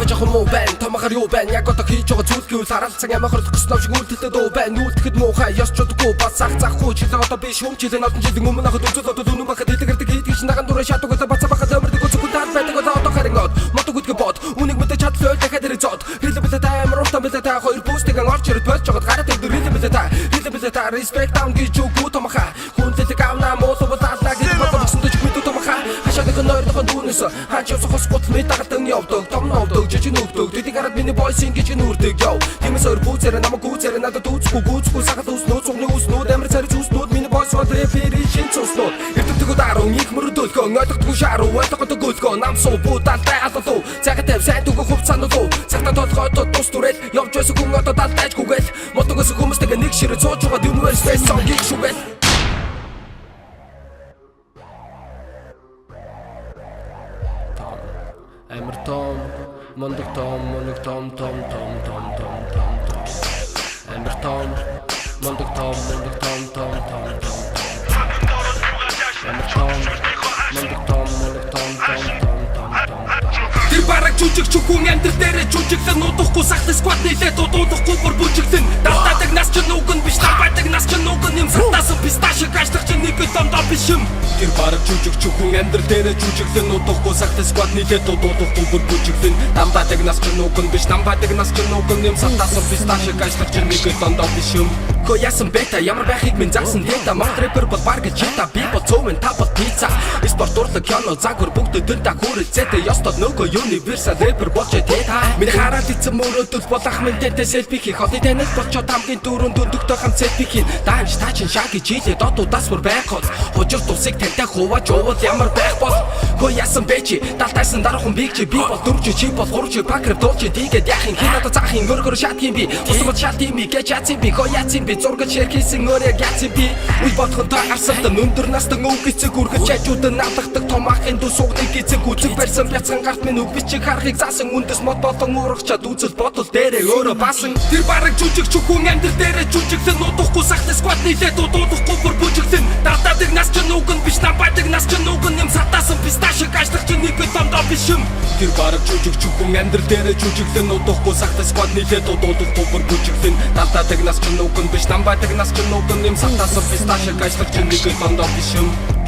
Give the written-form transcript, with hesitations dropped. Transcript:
Авч ах муу байна томахар юу байна яг одоо хийж байгаа зүйл гэвэл харалцсан ямахар төснөв шиг үлдэлтэй дөө байна үлдэхэд муухай ёс чодгүй бас захгүй чи одоо би шүүм чи энэ олон жилийн өмнө хад үзэл одоо дүн бахад дэлгэрдэг хийдэг шин наган дураа шатдаг одоо баца бахад өмөрдөг үзэхгүй таад байдаг одоо харангууд мотог үдгэ бод үнийг мэдээ чадлаа дахиад ирэх зод хэлбэлээ таймер уртан бэлээ та хоёр постыг орж ирэх болж байгаа гараад ирдэг хэлбэлээ та respect down гэж үгүй томахаа хүндэдэг авна моосоо таалаа гэж бодсон ч мэдүү томахаа хашаадаг нойрдох дүүнээс хаач явсахс гутал мэд дагтан явдаг том новдог жижиг нүгдөг тэдийг хараад миний бойс ингэж нүрдэг яв тиймээс өөр бүцээр намайг гүцээр надад үүсгүй сахад үснөө цугны үснүүд амар царж үснүүд миний бойс бол рэпери шинцснүүд эрдэмтгүүд аруу их мөрдөлгөө ойлгохгүй шаруу ойлгохгүй гөлгөө намсуу будалтай алуу цагтай сайн дүгөө хувцаануу цагтаа толгойд тус түрэл явж байсан хүн одоо далтайчгүйгээл мотогоос хүмүүстэйг нэг ширээ цууж байгаа университет сон гих шүгэл Амар том мондог том Амар том мондог том Амар том мондог том Тэр бараг жүжиг чүхүүн амьдрал дээрээ жүжиглэн нуудахгүй сахтай сквад нийлээд дуудахгүй бүр бүжиглэн давтаадаг нас ч нүг нь биш даваадаг нас ч нүг нь юм сатасан писташиг ажлах чинь нэг ломдоо биш юм Тэр бараг жүжиг чүхүүн амьдрал дээрээ жүжиглэн нуудахгүй сахтай сквад нийлээд дуудахгүй бүр бүжиглэн давтаадаг нас ч нүг нь биш даваадаг нас ч нүг нь юм сатасан писташиг ажлах чинь нэг ломдоо биш юм Хөө яасан бета ямар байхыг минь заасан дэта мод рэпер бол баг чита би бол цовэн тапал пицца спорт урлаг кино загвар бүгд тэр та хүрэлцээтэй ёстол нөгөө universal рэпер болж тэта миний хараад эцэм өрөөдөл болох мэнтэй селфи хийх хотын танил болчоо тамгийн дөрөнд өндөгтэй хамт селфи хийн дааш таачин шаги жилээ додудаас бүр байх хол хожир тусыг тантай хувааж уул ямар байх бол Хөө яасан бэчи далтайсан дараахан биг чи би бол дөрвч чи бол гурвч пакер дуулч тийгээд яахын хин одоо заахын өргөр шатгийн би усгол шатгийн би гэж яцсан би хөө яцсан би зураг ширхийсэн өөрөө яцсан би үл бодхонтой арсалдан өндөр настан өвгцэг үргэж чажууд наадахдаг том ахын дүү сугныг гизэг үзэг барьсан бяцхан гарт минь үг бичиг харахыг заасан үндэс мод болон урагчаад үзэл бодол дээрээ өөрөө баасан Тэр бараг жүжиг чүхүүн амьдрал дээрээ жүжиглэн нуудахгүй сахтай сквад нийлээд дуудахгүй бүр бүжиглэн давтаадаг нас ч нүг нь биш даваадаг нас ч нүг нь юм сатасан писташиг ажлах чинь нэг ломдоо биш юм Тэр бараг жүжиг чүхүүн амьдрал дээрээ жүжиглэн нуудахгүй сахтай сквад нийлээд дуудахгүй бүр бүжиглэн давтаадаг нас ч нүг нь биш даваадаг нас ч нүг нь юм сатасан писташиг ажлах чинь нэг ломдоо биш юм